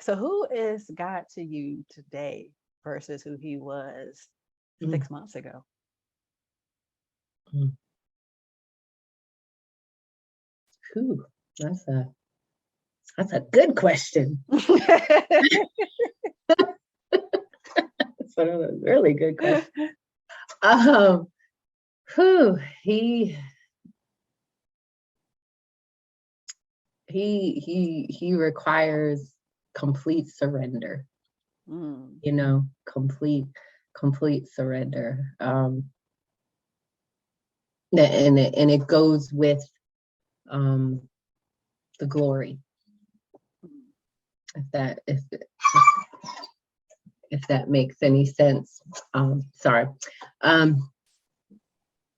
So who is God to you today versus who he was Mm, 6 months ago? mm. Whew, that's a that's a good question. That's a really good question. Um, whew, he requires complete surrender. Mm, Complete surrender. And it goes with um the glory, mm, if that makes any sense. Sorry. Um,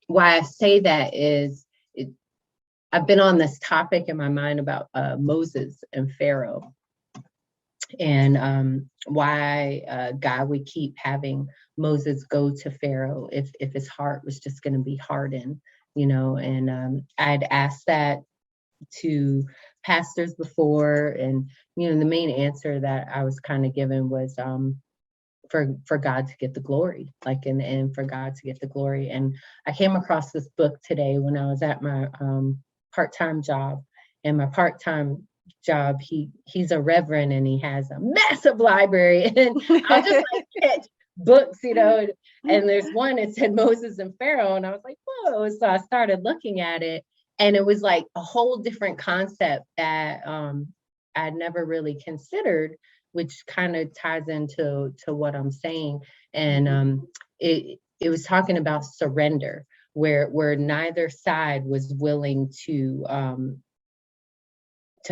why I say that is it, I've been on this topic in my mind about Moses and Pharaoh, and why God would keep having Moses go to Pharaoh if his heart was just going to be hardened, And I'd asked that to pastors before, and the main answer that I was kind of given was for God to get the glory, like and for God to get the glory. And I came across this book today when I was at my part-time job, and my part-time job, he's a reverend and he has a massive library, and I'll just like catch books, and there's one that said Moses and Pharaoh, and I was like, whoa. So I started looking at it, and it was like a whole different concept that I'd never really considered, which kind of ties into what I'm saying. And mhm, it was talking about surrender, where neither side was willing to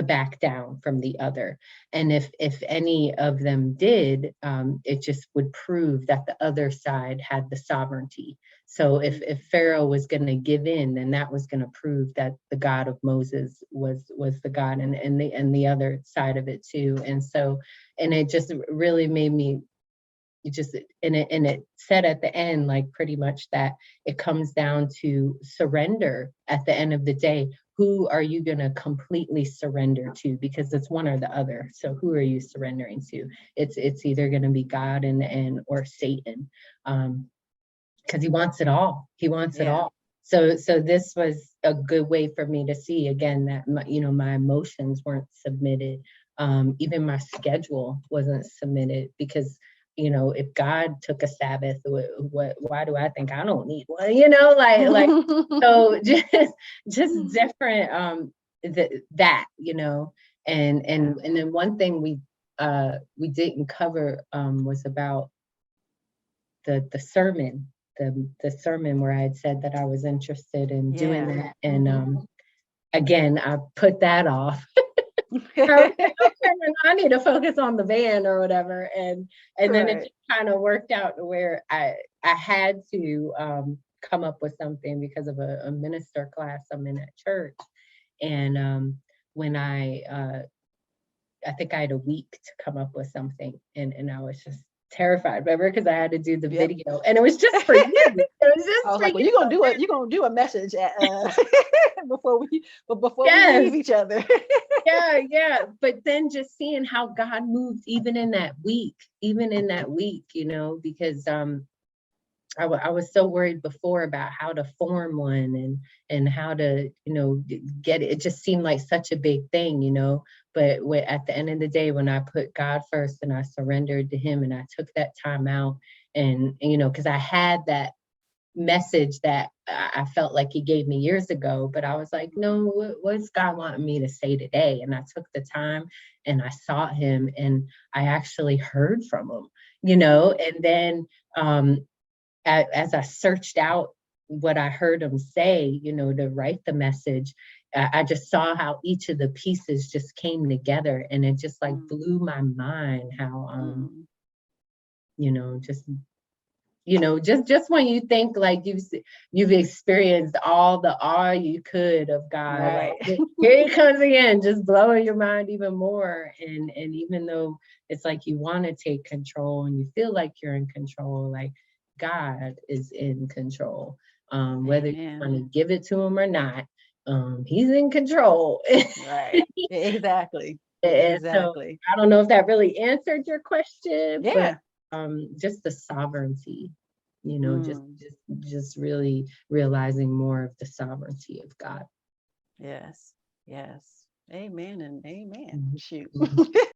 back down from the other. And if any of them did, it just would prove that the other side had the sovereignty. So if Pharaoh was going to give in, then that was going to prove that the God of Moses was the God, and the other side of it too. And it just really made me just, and it said at the end, like, pretty much that it comes down to surrender at the end of the day. Who are you going to completely surrender to? Because it's one or the other. So who are you surrendering to? It's either going to be God and or Satan, because he wants it all. He wants it yeah. all. So this was a good way for me to see again that my emotions weren't submitted. Even my schedule wasn't submitted, because if God took a Sabbath, why do I think I don't need one? Like so just different that and then one thing we didn't cover was about the sermon, the sermon where I had said that I was interested in doing Yeah. that. And Mhm. again, I put that off. I was like, okay, then I need to focus on the band or whatever. And then it Right. just kind of worked out to where I had to come up with something because of a minister class I'm in at church. And when I think I had a week to come up with something, and I was just terrified, remember, because I had to do the Yep. video, and it was just for you. It was I just was for like, well, you. you're gonna do a message at before we leave Yes, each other. yeah, yeah. But then just seeing how God moved even in that week, because I was so worried before about how to form one and how to get it. It just seemed like such a big thing, but at the end of the day, when I put God first and I surrendered to him and I took that time out, and because I had that message that I felt like he gave me years ago, but I was like, no, what's God wanting me to say today? And I took the time and I sought him, and I actually heard from him, and then as I searched out what I heard him say, to write the message, I just saw how each of the pieces just came together, and it just like Mm, blew my mind how, mm. you know, just just when you think like you've experienced all you could of God, like Right. here he comes again, just blowing your mind even more. And even though it's like you want to take control and you feel like you're in control, like God is in control. Whether you want Amen. to give it to him or not, he's in control. Right. Exactly. And so Exactly. I don't know if that really answered your question, but Yeah. just the sovereignty, just Mm, just really realizing more of the sovereignty of God. yes. Yes. Amen and amen. Mhm. Shoot. Mhm.